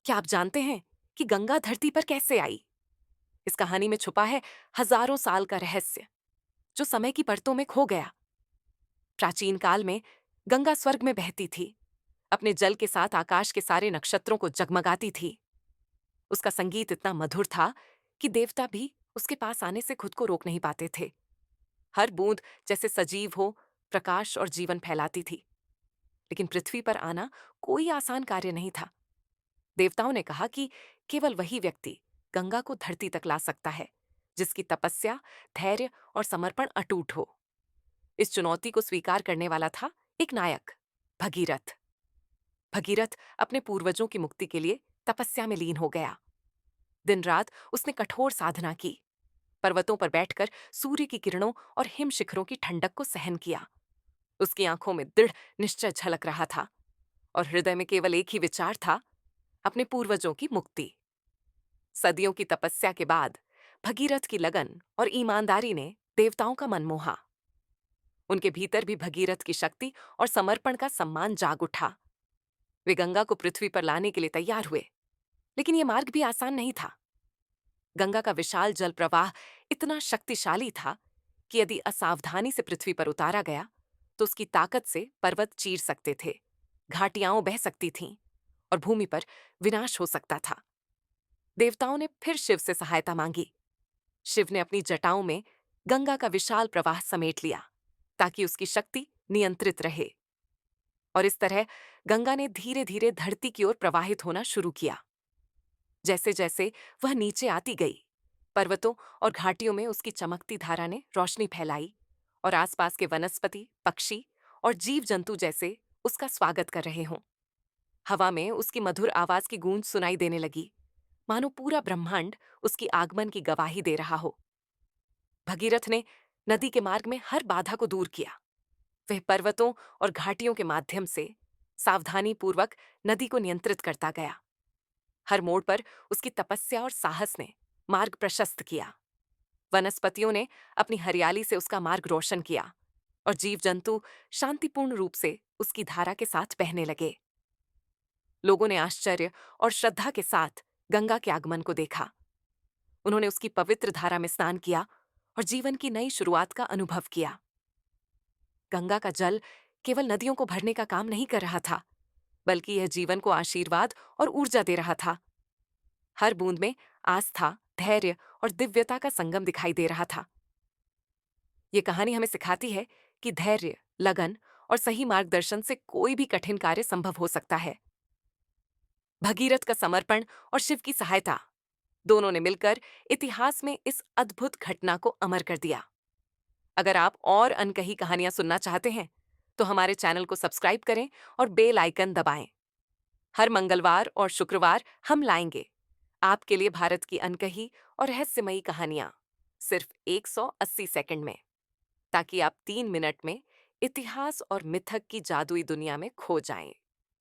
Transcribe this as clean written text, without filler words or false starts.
क्या आप जानते हैं कि गंगा धरती पर कैसे आई? इस कहानी में छुपा है हजारों साल का रहस्य जो समय की परतों में खो गया। प्राचीन काल में गंगा स्वर्ग में बहती थी, अपने जल के साथ आकाश के सारे नक्षत्रों को जगमगाती थी। उसका संगीत इतना मधुर था कि देवता भी उसके पास आने से खुद को रोक नहीं पाते थे। हर बूंद जैसे सजीव हो, प्रकाश और जीवन फैलाती थी। लेकिन पृथ्वी पर आना कोई आसान कार्य नहीं था। देवताओं ने कहा कि केवल वही व्यक्ति गंगा को धरती तक ला सकता है जिसकी तपस्या, धैर्य और समर्पण अटूट हो। इस चुनौती को स्वीकार करने वाला था एक नायक, भगीरथ। भगीरथ अपने पूर्वजों की मुक्ति के लिए तपस्या में लीन हो गया। दिन रात उसने कठोर साधना की, पर्वतों पर बैठकर सूर्य की किरणों और हिम शिखरों की ठंडक को सहन किया। उसकी आंखों में दृढ़ निश्चय झलक रहा था और हृदय में केवल एक ही विचार था, अपने पूर्वजों की मुक्ति। सदियों की तपस्या के बाद भगीरथ की लगन और ईमानदारी ने देवताओं का मन मोहा। उनके भीतर भी भगीरथ की शक्ति और समर्पण का सम्मान जाग उठा। वे गंगा को पृथ्वी पर लाने के लिए तैयार हुए, लेकिन यह मार्ग भी आसान नहीं था। गंगा का विशाल जल प्रवाह इतना शक्तिशाली था कि यदि असावधानी से पृथ्वी पर उतारा गया तो उसकी ताकत से पर्वत चीर सकते थे, घाटियां बह सकती थीं और भूमि पर विनाश हो सकता था। देवताओं ने फिर शिव से सहायता मांगी। शिव ने अपनी जटाओं में गंगा का विशाल प्रवाह समेट लिया ताकि उसकी शक्ति नियंत्रित रहे। और इस तरह गंगा ने धीरे धीरे धरती की ओर प्रवाहित होना शुरू किया। जैसे जैसे वह नीचे आती गई, पर्वतों और घाटियों में उसकी चमकती धारा ने रोशनी फैलाई और आसपास के वनस्पति, पक्षी और जीव जंतु जैसे उसका स्वागत कर रहे हों। हवा में उसकी मधुर आवाज की गूंज सुनाई देने लगी, मानो पूरा ब्रह्मांड उसकी आगमन की गवाही दे रहा हो। भगीरथ ने नदी के मार्ग में हर बाधा को दूर किया। वह पर्वतों और घाटियों के माध्यम से सावधानी पूर्वक नदी को नियंत्रित करता गया। हर मोड़ पर उसकी तपस्या और साहस ने मार्ग प्रशस्त किया। वनस्पतियों ने अपनी हरियाली से उसका मार्ग रोशन किया और जीव जंतु शांतिपूर्ण रूप से उसकी धारा के साथ बहने लगे। लोगों ने आश्चर्य और श्रद्धा के साथ गंगा के आगमन को देखा। उन्होंने उसकी पवित्र धारा में स्नान किया और जीवन की नई शुरुआत का अनुभव किया। गंगा का जल केवल नदियों को भरने का काम नहीं कर रहा था, बल्कि यह जीवन को आशीर्वाद और ऊर्जा दे रहा था। हर बूंद में आस्था, धैर्य और दिव्यता का संगम दिखाई दे रहा था। ये कहानी हमें सिखाती है कि धैर्य, लगन और सही मार्गदर्शन से कोई भी कठिन कार्य संभव हो सकता है। भगीरथ का समर्पण और शिव की सहायता दोनों ने मिलकर इतिहास में इस अद्भुत घटना को अमर कर दिया। अगर आप और अनकही कहानियां सुनना चाहते हैं, तो हमारे चैनल को सब्सक्राइब करें और बेल आइकन दबाएं। हर मंगलवार और शुक्रवार हम लाएंगे आपके लिए भारत की अनकही और रहस्यमयी कहानियां, सिर्फ 180 सेकंड में, ताकि आप 3 मिनट में इतिहास और मिथक की जादुई दुनिया में खो जाएं।